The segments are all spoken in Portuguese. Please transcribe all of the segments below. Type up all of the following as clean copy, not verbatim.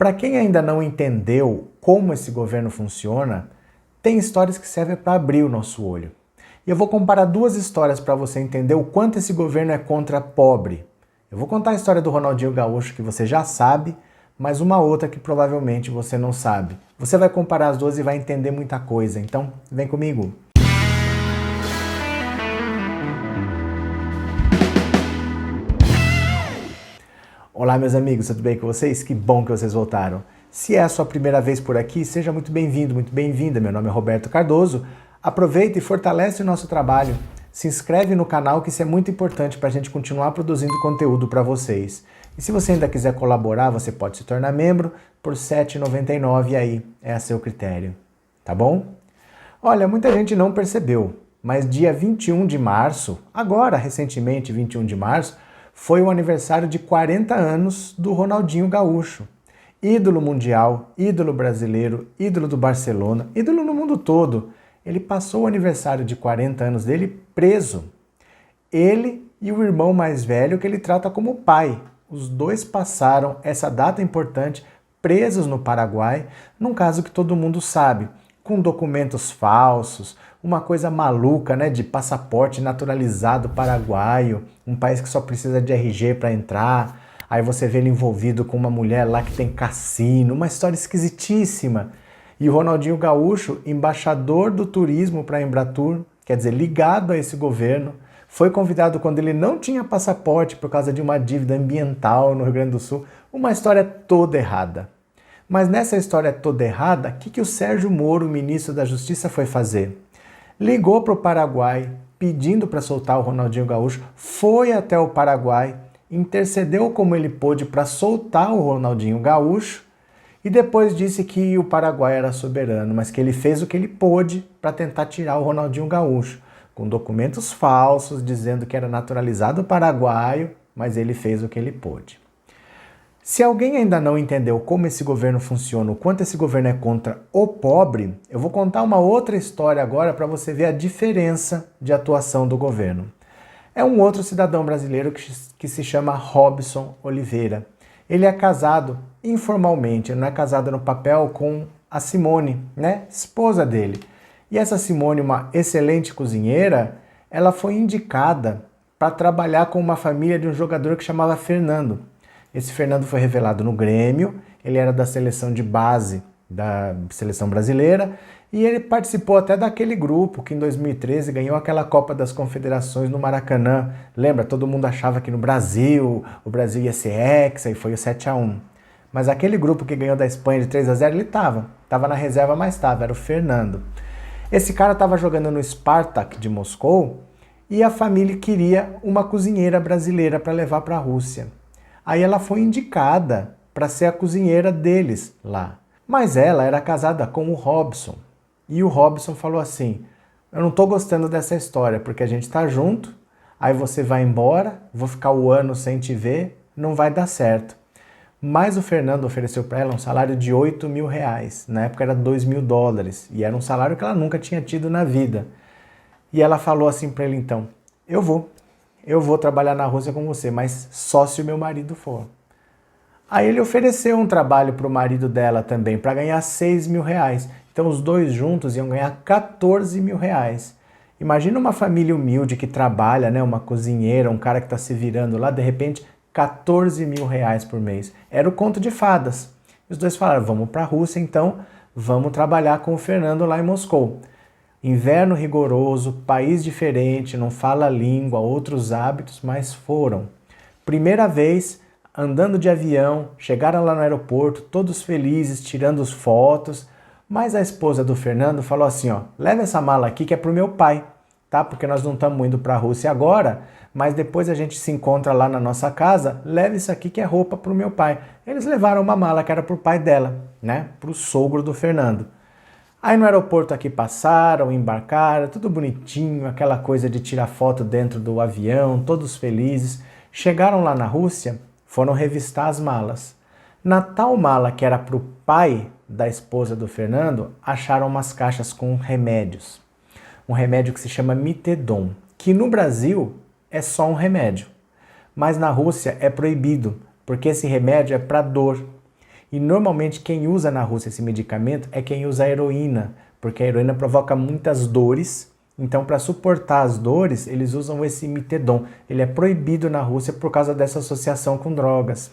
Para quem ainda não entendeu como esse governo funciona, tem histórias que servem para abrir o nosso olho. E eu vou comparar duas histórias para você entender o quanto esse governo é contra pobre. Eu vou contar a história do Ronaldinho Gaúcho, que você já sabe, mas uma outra que provavelmente você não sabe. Você vai comparar as duas e vai entender muita coisa, então vem comigo. Olá meus amigos, tudo bem com vocês? Que bom que vocês voltaram. Se é a sua primeira vez por aqui, seja muito bem-vindo, muito bem-vinda. Meu nome é Roberto Cardoso. Aproveita e fortalece o nosso trabalho. Se inscreve no canal, que isso é muito importante para a gente continuar produzindo conteúdo para vocês. E se você ainda quiser colaborar, você pode se tornar membro por R$ 7,99 e aí é a seu critério, tá bom? Olha, muita gente não percebeu, mas dia 21 de março, agora recentemente 21 de março, foi o aniversário de 40 anos do Ronaldinho Gaúcho. Ídolo mundial, ídolo brasileiro, ídolo do Barcelona, ídolo no mundo todo. Ele passou o aniversário de 40 anos dele preso. Ele e o irmão mais velho, que ele trata como pai. Os dois passaram essa data importante presos no Paraguai, num caso que todo mundo sabe, com documentos falsos, uma coisa maluca, né, de passaporte naturalizado paraguaio, um país que só precisa de RG para entrar. Aí você vê ele envolvido com uma mulher lá que tem cassino, uma história esquisitíssima. E o Ronaldinho Gaúcho, embaixador do turismo para a Embratur, quer dizer, ligado a esse governo, foi convidado quando ele não tinha passaporte por causa de uma dívida ambiental no Rio Grande do Sul. Uma história toda errada. Mas nessa história toda errada, o que o Sérgio Moro, ministro da Justiça, foi fazer? Ligou para o Paraguai pedindo para soltar o Ronaldinho Gaúcho, foi até o Paraguai, intercedeu como ele pôde para soltar o Ronaldinho Gaúcho e depois disse que o Paraguai era soberano, mas que ele fez o que ele pôde para tentar tirar o Ronaldinho Gaúcho, com documentos falsos dizendo que era naturalizado paraguaio, mas ele fez o que ele pôde. Se alguém ainda não entendeu como esse governo funciona, o quanto esse governo é contra o pobre, eu vou contar uma outra história agora para você ver a diferença de atuação do governo. É um outro cidadão brasileiro que se chama Robson Oliveira. Ele é casado informalmente, ele não é casado no papel com a Simone, né, esposa dele. E essa Simone, uma excelente cozinheira, ela foi indicada para trabalhar com uma família de um jogador que chamava Fernando. Esse Fernando foi revelado no Grêmio, ele era da seleção de base da seleção brasileira e ele participou até daquele grupo que em 2013 ganhou aquela Copa das Confederações no Maracanã. Lembra? Todo mundo achava que no Brasil, o Brasil ia ser hexa e foi o 7-1. Mas aquele grupo que ganhou da Espanha de 3-0, ele estava na reserva, mas estava, era o Fernando. Esse cara estava jogando no Spartak de Moscou e a família queria uma cozinheira brasileira para levar para a Rússia. Aí ela foi indicada para ser a cozinheira deles lá. Mas ela era casada com o Robson. E o Robson falou assim, eu não estou gostando dessa história, porque a gente está junto, aí você vai embora, vou ficar o ano sem te ver, não vai dar certo. Mas o Fernando ofereceu para ela um salário de R$8.000. Na época era $2.000. E era um salário que ela nunca tinha tido na vida. E ela falou assim para ele então, eu vou trabalhar na Rússia com você, mas só se o meu marido for. Aí ele ofereceu um trabalho para o marido dela também, para ganhar R$6.000. Então os dois juntos iam ganhar R$14.000. Imagina uma família humilde que trabalha, né, uma cozinheira, um cara que está se virando lá, de repente R$14.000 por mês. Era o conto de fadas. Os dois falaram, vamos para a Rússia então, vamos trabalhar com o Fernando lá em Moscou. Inverno rigoroso, país diferente, não fala a língua, outros hábitos, mas foram. Primeira vez, andando de avião, chegaram lá no aeroporto, todos felizes, tirando fotos, mas a esposa do Fernando falou assim, ó, leva essa mala aqui que é pro meu pai, tá? Porque nós não estamos indo para a Rússia agora, mas depois a gente se encontra lá na nossa casa, leva isso aqui que é roupa pro meu pai. Eles levaram uma mala que era pro pai dela, né? Pro sogro do Fernando. Aí no aeroporto aqui passaram, embarcaram, tudo bonitinho, aquela coisa de tirar foto dentro do avião, todos felizes. Chegaram lá na Rússia, foram revistar as malas. Na tal mala que era para o pai da esposa do Fernando, acharam umas caixas com remédios. Um remédio que se chama Mitedon, que no Brasil é só um remédio. Mas na Rússia é proibido, porque esse remédio é para dor. E normalmente quem usa na Rússia esse medicamento é quem usa a heroína, porque a heroína provoca muitas dores. Então, para suportar as dores, eles usam esse Imidon. Ele é proibido na Rússia por causa dessa associação com drogas.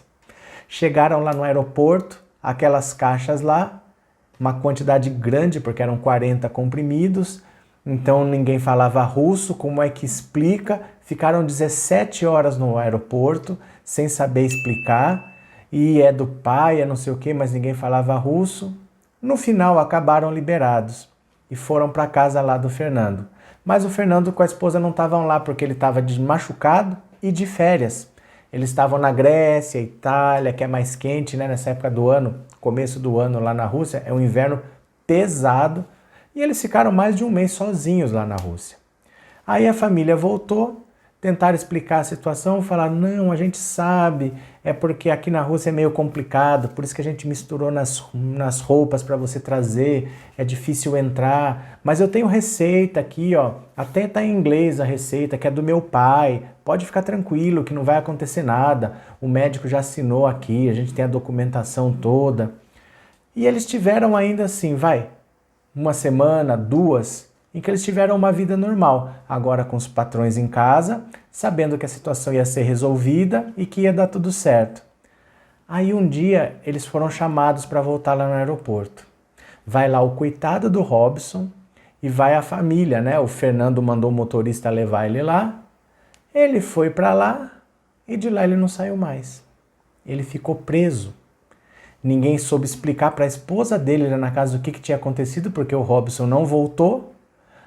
Chegaram lá no aeroporto, aquelas caixas lá, uma quantidade grande, porque eram 40 comprimidos, então ninguém falava russo, como é que explica? Ficaram 17 horas no aeroporto, sem saber explicar, e é do pai, é não sei o que, mas ninguém falava russo. No final acabaram liberados e foram para casa lá do Fernando. Mas o Fernando com a esposa não estavam lá porque ele estava de machucado e de férias. Eles estavam na Grécia, Itália, que é mais quente, né? Nessa época do ano, começo do ano lá na Rússia, é um inverno pesado. E eles ficaram mais de um mês sozinhos lá na Rússia. Aí a família voltou, tentaram explicar a situação, falaram, não, a gente sabe, é porque aqui na Rússia é meio complicado, por isso que a gente misturou nas roupas para você trazer, é difícil entrar, mas eu tenho receita aqui, ó, até tá em inglês a receita, que é do meu pai, pode ficar tranquilo que não vai acontecer nada, o médico já assinou aqui, a gente tem a documentação toda. E eles tiveram ainda assim, uma semana, 2, em que eles tiveram uma vida normal, agora com os patrões em casa, sabendo que a situação ia ser resolvida e que ia dar tudo certo. Aí um dia eles foram chamados para voltar lá no aeroporto. Vai lá o coitado do Robson e vai a família, né? O Fernando mandou o motorista levar ele lá, ele foi para lá e de lá ele não saiu mais. Ele ficou preso. Ninguém soube explicar para a esposa dele lá na casa o que tinha acontecido, porque o Robson não voltou.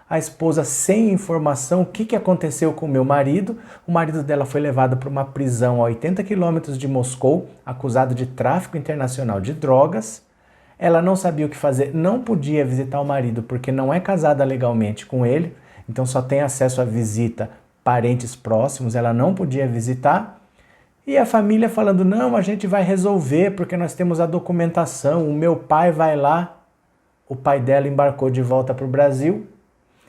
A esposa sem informação, o que aconteceu com o meu marido. O marido dela foi levado para uma prisão a 80 quilômetros de Moscou, acusado de tráfico internacional de drogas. Ela não sabia o que fazer, não podia visitar o marido porque não é casada legalmente com ele, então só tem acesso à visita parentes próximos, ela não podia visitar. E a família falando, não, a gente vai resolver porque nós temos a documentação, o meu pai vai lá. O pai dela embarcou de volta para o Brasil.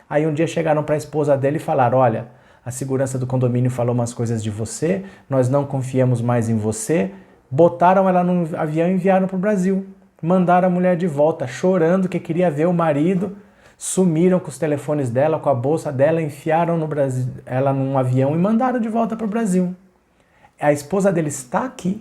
Aí um dia chegaram para a esposa dele e falaram, olha, a segurança do condomínio falou umas coisas de você, nós não confiamos mais em você. Botaram ela num avião e enviaram para o Brasil. Mandaram a mulher de volta, chorando que queria ver o marido. Sumiram com os telefones dela, com a bolsa dela, enfiaram ela num avião e mandaram de volta para o Brasil. A esposa dele está aqui,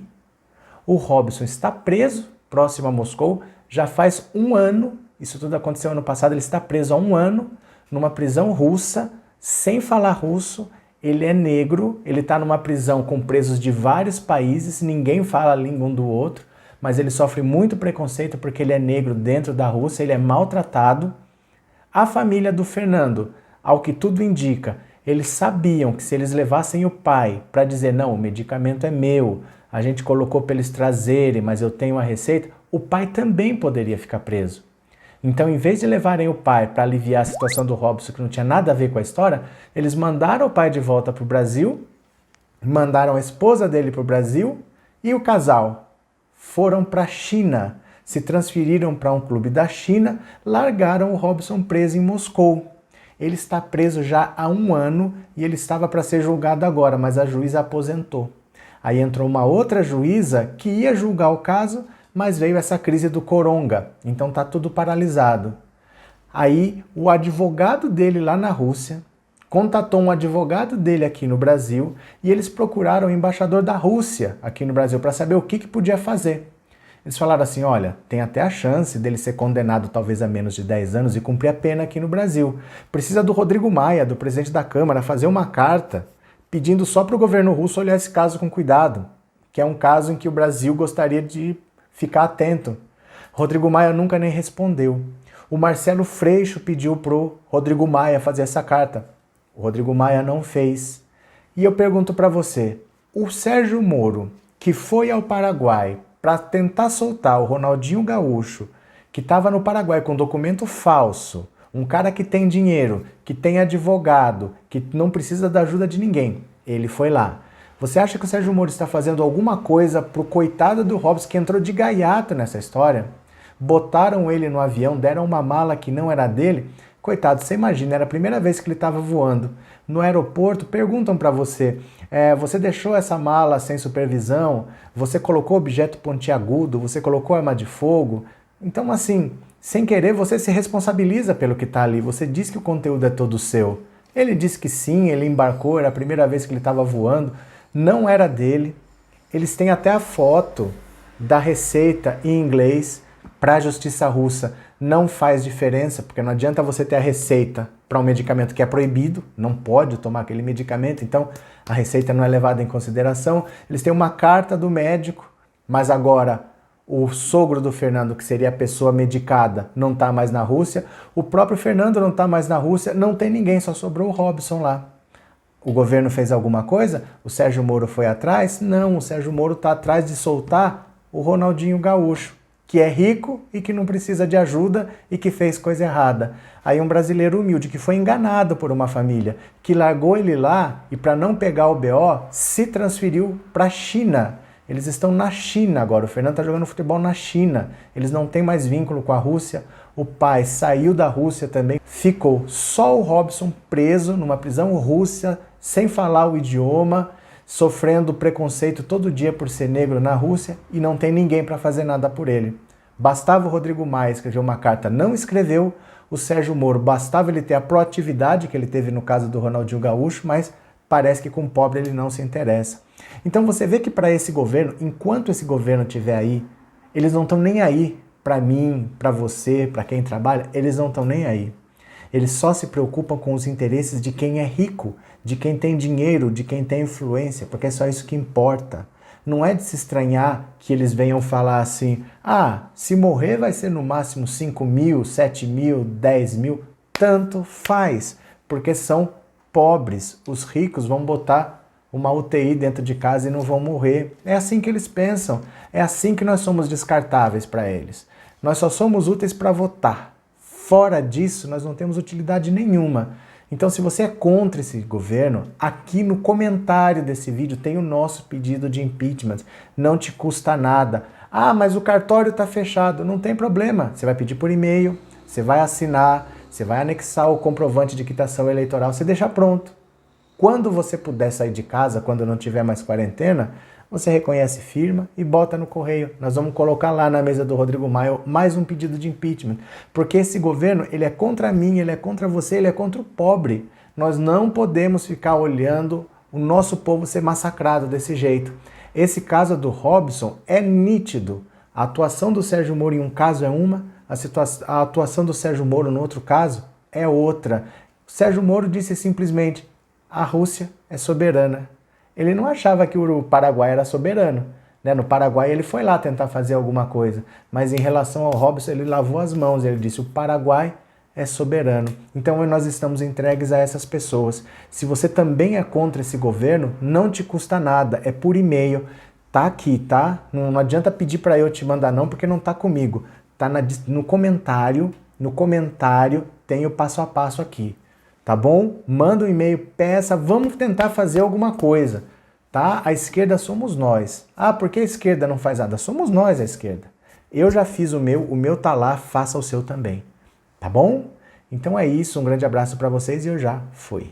o Robson está preso, próximo a Moscou, já faz 1 ano, isso tudo aconteceu ano passado, ele está preso há 1 ano, numa prisão russa, sem falar russo, ele é negro, ele está numa prisão com presos de vários países, ninguém fala a língua um do outro, mas ele sofre muito preconceito porque ele é negro dentro da Rússia, ele é maltratado. A família do Fernando, ao que tudo indica, eles sabiam que se eles levassem o pai para dizer, não, o medicamento é meu, a gente colocou para eles trazerem, mas eu tenho a receita, o pai também poderia ficar preso. Então, em vez de levarem o pai para aliviar a situação do Robson, que não tinha nada a ver com a história, eles mandaram o pai de volta para o Brasil, mandaram a esposa dele para o Brasil e o casal foram para a China, se transferiram para um clube da China, largaram o Robson preso em Moscou. Ele está preso já há 1 ano e ele estava para ser julgado agora, mas a juíza aposentou. Aí entrou uma outra juíza que ia julgar o caso, mas veio essa crise do coronga, então está tudo paralisado. Aí o advogado dele lá na Rússia contatou um advogado dele aqui no Brasil e eles procuraram o embaixador da Rússia aqui no Brasil para saber o que podia fazer. Eles falaram assim, olha, tem até a chance dele ser condenado talvez a menos de 10 anos e cumprir a pena aqui no Brasil. Precisa do Rodrigo Maia, do presidente da Câmara, fazer uma carta pedindo só para o governo russo olhar esse caso com cuidado, que é um caso em que o Brasil gostaria de ficar atento. Rodrigo Maia nunca nem respondeu. O Marcelo Freixo pediu para o Rodrigo Maia fazer essa carta. O Rodrigo Maia não fez. E eu pergunto para você, o Sérgio Moro, que foi ao Paraguai para tentar soltar o Ronaldinho Gaúcho, que estava no Paraguai com documento falso, um cara que tem dinheiro, que tem advogado, que não precisa da ajuda de ninguém, ele foi lá. Você acha que o Sérgio Moro está fazendo alguma coisa pro coitado do Robson, que entrou de gaiato nessa história? Botaram ele no avião, deram uma mala que não era dele, Coitado, você imagina, era a primeira vez que ele estava voando. No aeroporto, perguntam para você, você deixou essa mala sem supervisão? Você colocou objeto pontiagudo? Você colocou arma de fogo? Então, assim, sem querer, você se responsabiliza pelo que está ali. Você diz que o conteúdo é todo seu. Ele disse que sim, ele embarcou, era a primeira vez que ele estava voando. Não era dele. Eles têm até a foto da receita em inglês para a justiça russa. Não faz diferença, porque não adianta você ter a receita para um medicamento que é proibido, não pode tomar aquele medicamento, então a receita não é levada em consideração. Eles têm uma carta do médico, mas agora o sogro do Fernando, que seria a pessoa medicada, não está mais na Rússia. O próprio Fernando não está mais na Rússia, não tem ninguém, só sobrou o Robson lá. O governo fez alguma coisa? O Sérgio Moro foi atrás? Não, o Sérgio Moro está atrás de soltar o Ronaldinho Gaúcho, que é rico e que não precisa de ajuda e que fez coisa errada. Aí um brasileiro humilde que foi enganado por uma família, que largou ele lá e para não pegar o BO, se transferiu para a China. Eles estão na China agora, o Fernando está jogando futebol na China. Eles não têm mais vínculo com a Rússia. O pai saiu da Rússia também, ficou só o Robson preso numa prisão russa, sem falar o idioma, sofrendo preconceito todo dia por ser negro na Rússia e não tem ninguém para fazer nada por ele. Bastava o Rodrigo Maia escrever uma carta, não escreveu. O Sérgio Moro, bastava ele ter a proatividade que ele teve no caso do Ronaldinho Gaúcho, mas parece que com o pobre ele não se interessa. Então você vê que para esse governo, enquanto esse governo estiver aí, eles não estão nem aí para mim, para você, para quem trabalha, eles não estão nem aí. Eles só se preocupam com os interesses de quem é rico, de quem tem dinheiro, de quem tem influência, porque é só isso que importa. Não é de se estranhar que eles venham falar assim, se morrer vai ser no máximo 5 mil, 7 mil, 10 mil, tanto faz, porque são pobres. Os ricos vão botar uma UTI dentro de casa e não vão morrer. É assim que eles pensam, é assim que nós somos descartáveis para eles. Nós só somos úteis para votar. Fora disso, nós não temos utilidade nenhuma. Então, se você é contra esse governo, aqui no comentário desse vídeo tem o nosso pedido de impeachment. Não te custa nada. Mas o cartório está fechado. Não tem problema. Você vai pedir por e-mail, você vai assinar, você vai anexar o comprovante de quitação eleitoral, você deixa pronto. Quando você puder sair de casa, quando não tiver mais quarentena, você reconhece firma e bota no correio. Nós vamos colocar lá na mesa do Rodrigo Maia mais um pedido de impeachment. Porque esse governo, ele é contra mim, ele é contra você, ele é contra o pobre. Nós não podemos ficar olhando o nosso povo ser massacrado desse jeito. Esse caso do Robson é nítido. A atuação do Sérgio Moro em um caso é uma, a atuação do Sérgio Moro no outro caso é outra. O Sérgio Moro disse simplesmente, a Rússia é soberana. Ele não achava que o Paraguai era soberano. No Paraguai ele foi lá tentar fazer alguma coisa, mas em relação ao Robson ele lavou as mãos, ele disse o Paraguai é soberano. Então nós estamos entregues a essas pessoas. Se você também é contra esse governo, não te custa nada, é por e-mail, tá aqui, tá? Não adianta pedir para eu te mandar não, porque não tá comigo. Tá no comentário tem o passo a passo aqui. Tá bom? Manda um e-mail, peça, vamos tentar fazer alguma coisa, tá? A esquerda somos nós. Porque a esquerda não faz nada? Somos nós a esquerda. Eu já fiz o meu tá lá, faça o seu também. Tá bom? Então é isso, um grande abraço para vocês e eu já fui.